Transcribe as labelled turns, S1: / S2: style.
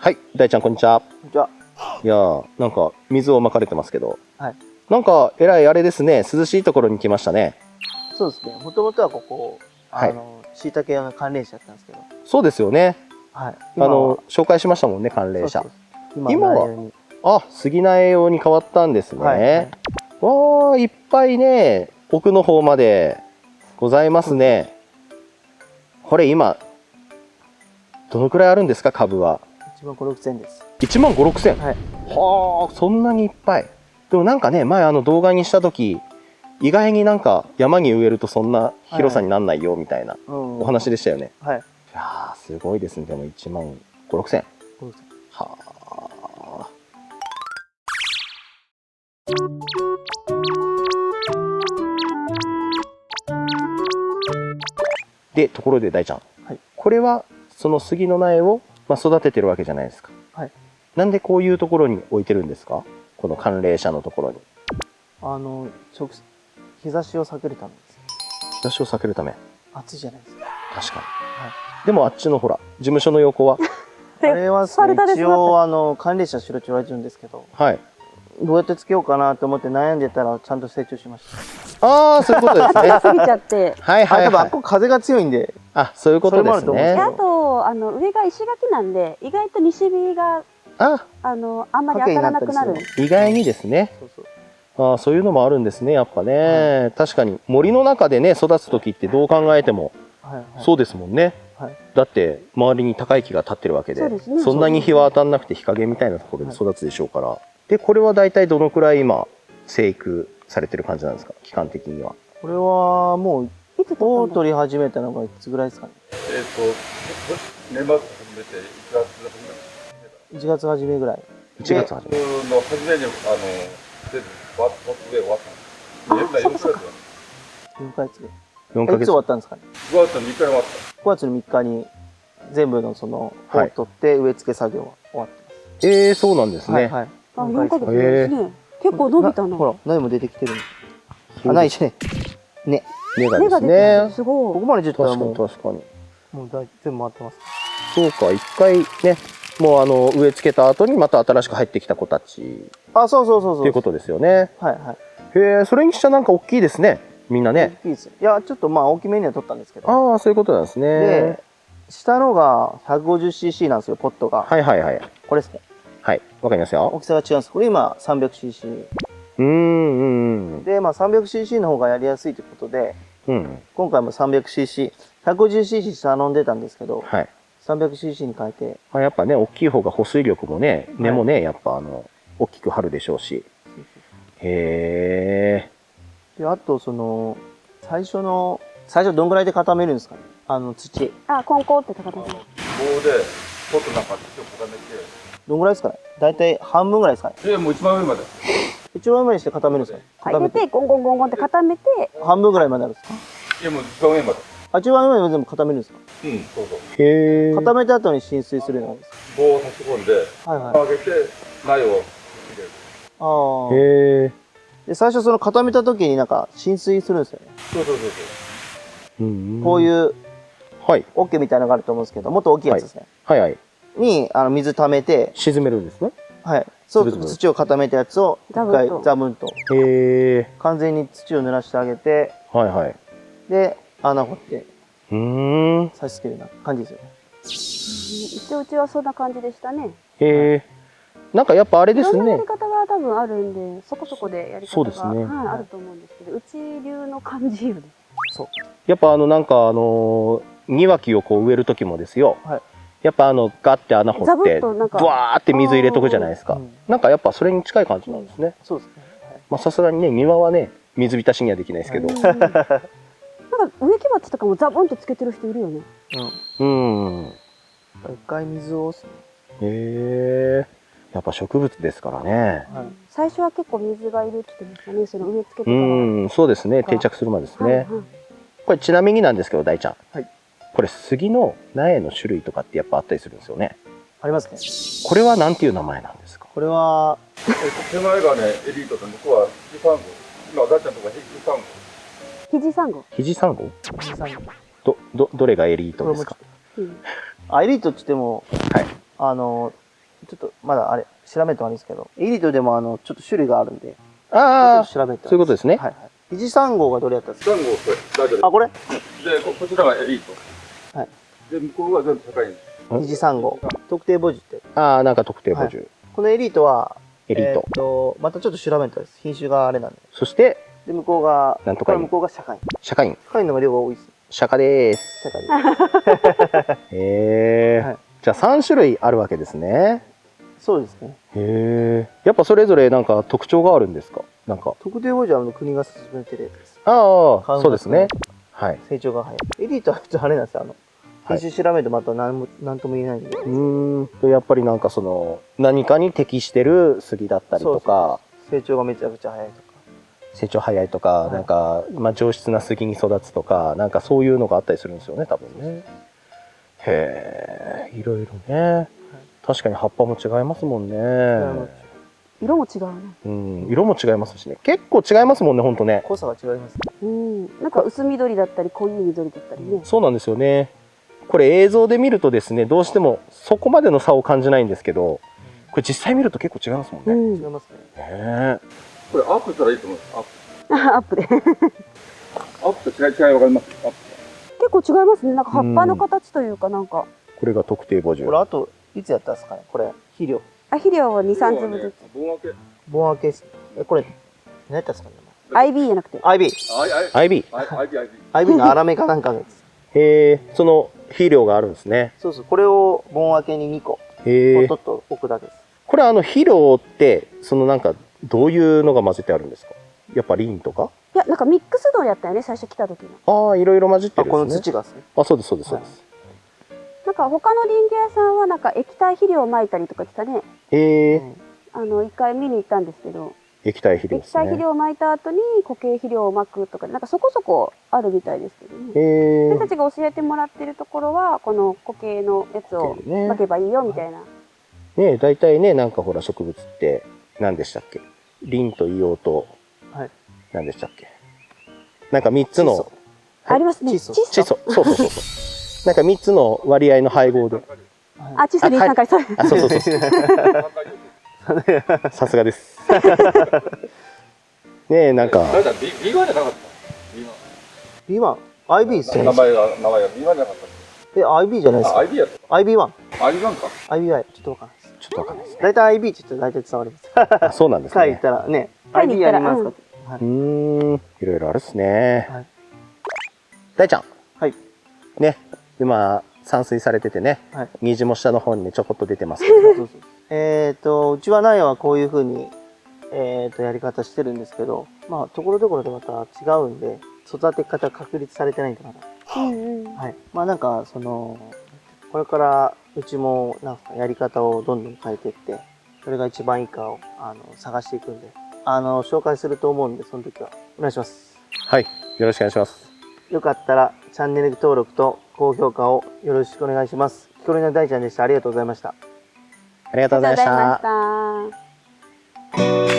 S1: はい、大ちゃんこんにちは。
S2: こんにちは。
S1: いやー、なんか水をまかれてますけど、
S2: はい。
S1: なんかえらいあれですね、涼しいところに来ましたね。
S2: そうですね。もともとはここ、
S1: はい
S2: 椎茸屋の関連者だったんですけど。
S1: そうですよね。
S2: はい。今は
S1: 紹介しましたもんね、関連者。
S2: そうそう
S1: 今は
S2: 苗に
S1: 杉苗用に変わったんですね。
S2: はいはい
S1: わー、いっぱいね、奥の方までございますね。これ今、どのくらいあるんですか、株は。
S2: 1万5、6千です。
S1: 1万5、6千。
S2: はい。
S1: はあ、そんなにいっぱい。でもなんかね、前動画にした時、意外になんか山に植えるとそんな広さになんないよみたいなお話でしたよね。
S2: はい。
S1: いやー、すごいですね。でも1万5、6千。はあ。で、ところで大ちゃん、
S2: はい、
S1: これはその杉の苗を、育ててるわけじゃないですか。
S2: はい。
S1: なんでこういうところに置いてるんですか？この寒冷車のところに。
S2: 日差しを避けるためです。
S1: 日差しを避けるため。
S2: 暑いじゃないですか。
S1: 確かに。
S2: はい。
S1: でもあっちのほら、事務所の横は。
S2: あれはですね、一応関連者白地割れてるんですけど、
S1: はい。
S2: どうやってつけようかなと思って悩んでたらちゃんと成長しました。
S1: ああ、そういうことですね。
S3: 過ぎちゃって。
S1: はいはい
S2: 多分
S1: はい。
S2: あっこ風が強いんで。
S1: あ、そういうことですね。
S3: あと上が石垣なんで意外と西日があんまり当たらなくなる。
S1: 意外にですね。そういうのもあるんですね、やっぱね。はい、確かに森の中でね育つ時ってどう考えてもそうですもんね。はい、だって周りに高い木が立ってるわけで、そんなに日は当たんなくて日陰みたいなところで育つでしょうから。はい、でこれは大体どのくらい今生育されてる感じなんですか、期間的には。
S2: これはもうを取り始めたのがいつぐらいですかね。
S4: 年末始めて
S2: 1月初めぐらい。
S1: 1月初め
S4: の初めに
S2: 4ヶ月で。
S1: 4ヶ月。
S2: いつ終わったんですかね。
S4: 5月の3日に終わった。
S2: 5月の3日に全部のその穂を取って植え付け作業は終わってます。
S1: そうなんですね。
S2: はい。
S3: あ、4ヶ月ですね。結構伸びたな。
S2: ほら、苗も出てきてるんです。苗じゃね。
S1: 根がですね。
S3: すごい。
S2: ここまでちょっともう
S1: 確かに。
S2: もう全部回ってます。
S1: そうか、一回ね、もう植え付けた後にまた新しく入ってきた子たち。
S2: そう。
S1: っていうことですよね。
S2: はい。
S1: へえ、それにしちゃなんか大きいですね。みんなね。
S2: 大きいです。いや、ちょっと大きめには取ったんですけど。
S1: ああ、そういうことなんですね。
S2: で、下のが 150cc なんですよ、ポットが。
S1: はいはいはい。
S2: これですね。
S1: はい、わかりますよ。
S2: 大きさが違うんです。これ今 300cc。で、300cc の方がやりやすいということで、今回も 300cc、150cc 頼んでたんですけど、300cc に変えて。
S1: やっぱね、大きい方が保水力もね、根もね、やっぱ大きく張るでしょうし。へ
S2: え。で、あと最初どんぐらいで固めるんですかね、土。
S3: コンコンって固める。
S4: 棒でポットの中に土を固めて。
S2: どんぐらいですかね。だいたい半分ぐらいですかね。
S4: もう一番上まで。
S2: 一番上にして固めるんですかね。
S3: 入れてゴンゴンゴンゴンって固めて。
S2: 半分ぐらいまであるんですか。
S4: もう一番上まで。
S2: 一番上まで全部固めるんですか。
S4: そうそう。
S1: え。
S2: 固めた後に浸水するようなんですか。
S4: 棒を差し込んで、上げて苗を入れ
S2: る。へえ。で、最初固めた時になんか浸水するんですよね。そう。こういう桶みたいなのがあると思うんですけど、もっと大きいやつですね。に水溜めて
S1: 沈めるんですね。
S2: そう土を固めたやつを一回ザブンと完全に土を濡らしてあげて、で穴掘って差し付けるような感じですよね。
S3: うちはそんな感じでしたね。
S1: なんかやっぱあれですね。
S3: いろんなやり方が多分あるんで、そこそこでやり方があると思うんですけど、うち流の感じよね。
S1: やっぱなんか庭木をこう植える時もですよ。やっぱガッて穴掘ってブワーって水入れとくじゃないですか。なんかやっぱそれに近い感じなんですね。
S2: そうですね。
S1: さすがにね、庭はね水浸しにはできないですけど。
S3: なんか植木鉢とかもザボンってつけてる人いるよね。
S2: 一回水を。
S1: やっぱ植物ですからね。
S3: 最初は結構水がいるって言ってましたね。その植え付けてから。
S1: そうですね。定着するまでですね。これちなみになんですけど、大ちゃん。これ杉の苗の種類とかってやっぱあったりするんですよね。
S2: ありますね。
S1: これはなんていう名前なんですか。
S2: これは
S4: 手前がねエリートで、向こうは富士山号。今大ちゃんとか
S3: 富士山号。
S1: 富士山号。富士山号。どれがエリートですか。
S2: エリートって言ってもちょっとまだあれ調べてもあるんですけど、エリートでもちょっと種類があるんで、
S1: ああ、
S2: ちょっと調べて。
S1: そういうことですね。
S2: はいはい。1、3号がどれやったんですか？
S4: 3号これ大丈夫。
S2: あ、これ？
S4: でこちらがエリート。
S2: はい。
S4: で向こうが全部高いんです。
S2: 2次3号。特定母樹って。
S1: ああ、なんか特定母樹。
S2: このエリートは、
S1: エリート。
S2: またちょっと調べたんです。品種があれなんで。
S1: そして、
S2: で、向こうが、
S1: なんとか
S2: 向こうが社会員。
S1: 社会員。
S2: 社会員のが量が多いです。
S1: 釈迦でーす。
S2: 社会員。
S1: へえ、
S2: はい。
S1: じゃあ3種類あるわけですね。
S2: そうですね。
S1: へえ。やっぱそれぞれなんか特徴があるんですか？なんか。
S2: 特定母樹は国が進めてるやつです。
S1: ああ、そうですね。はい。
S2: 成長が早い。エリートはあれなんですよ。品種調べるとまた何とも言えないんで。
S1: やっぱりなんかその何かに適してる杉だったりとか、
S2: 成長がめちゃくちゃ早いとか。
S1: 成長早いとか、はい、なんか、まあ、上質な杉に育つとか、なんかそういうのがあったりするんですよね、多分ね。へえ、いろいろね、はい。確かに葉っぱも違いますもんね。
S3: 色も違うね。
S1: うん、色も違いますしね。結構違いますもんね、ほんとね。
S2: 濃さが違いますね。
S3: うん、なんか薄緑だったり濃い緑だったりね。
S1: そうなんですよね。これ映像で見るとですね、どうしてもそこまでの差を感じないんですけど、これ実際見ると結構違いますもんね。
S2: うん、違いますね。
S4: これアップしたらいいと思います。
S3: アップで。
S4: アップと違いわかります？アップ。
S3: 結構違いますね。なんか葉っぱの形というかなんか。
S1: これが特定母樹。
S2: これあといつやったんですかね。これ肥料。
S3: あ、肥料は2、3粒ずつ。
S2: 盆分けです。これ何やったんですかね。
S3: IB じゃなくて。
S2: IB。IB の粗めかなんかです。
S1: へえ、その肥料があるんですね。
S2: そうそう。これを盆分けに2個。
S1: へえ。
S2: ポトッと置くだけです。
S1: これ肥料ってそのなんかどういうのが混ぜてあるんですか？やっぱリンとか？
S3: いや、なんかミックス土やったよね、最初来た時の。
S1: ああ、いろいろ混じってるんですね。
S2: この土がですね。
S1: あ、そうですそうですそうです。
S3: なんか他の林業屋さんはなんか液体肥料をまいたりとか言ってたね。
S1: へえ。
S3: 一回見に行ったんですけど。
S1: 液体肥料ですね。
S3: 液体肥料をまいた後に固形肥料をまくとか、なんかそこそこあるみたいですけどね。
S1: へえ。
S3: 私たちが教えてもらってるところはこの固形のやつをまけばいいよみたいな。
S1: ね、大体ね、なんかほら植物って何でしたっけ？リンと硫黄と、はい、何でしたっけ？なんか3つの
S3: ありますね。
S1: 窒素。そうそうそう。なんか3つの割合の配合で。
S3: あ、窒素2、3回それ。
S1: あ、そうそうそう。さすがです。ねえ、なんか。
S4: B1 じゃなかった。
S2: B1。IB ですね。
S4: 名前が B1 じゃなかった。
S2: IB じゃないですか。
S4: IB やった。
S2: IB1。
S4: IB1 か。
S2: IBY ちょっとわかんないです。
S1: ちょっとわかんないです。
S2: 大体 IB って言ったら大体伝わります。
S1: そうなんですね。
S2: 会行ったらね、IB やりますか。
S1: いろいろあるっすね。大ちゃん。
S2: はい。
S1: ね、今散水されててね、虹も下の方にねちょこっと出てますけ
S2: ど。うちは苗はこういう風にやり方してるんですけど、まあところどころでまた違うんで、育て方確立されてないんだから。はい。まあなんかこれからうちもなんかやり方をどんどん変えていって、それが一番いいかを探していくんで、紹介すると思うんで、その時はお願いします。
S1: はい、よろしくお願いします。よ
S2: かったらチャンネル登録と高評価をよろしくお願いします。キコリの大ちゃんでした。ありがとうございました。
S1: ありがとうございました。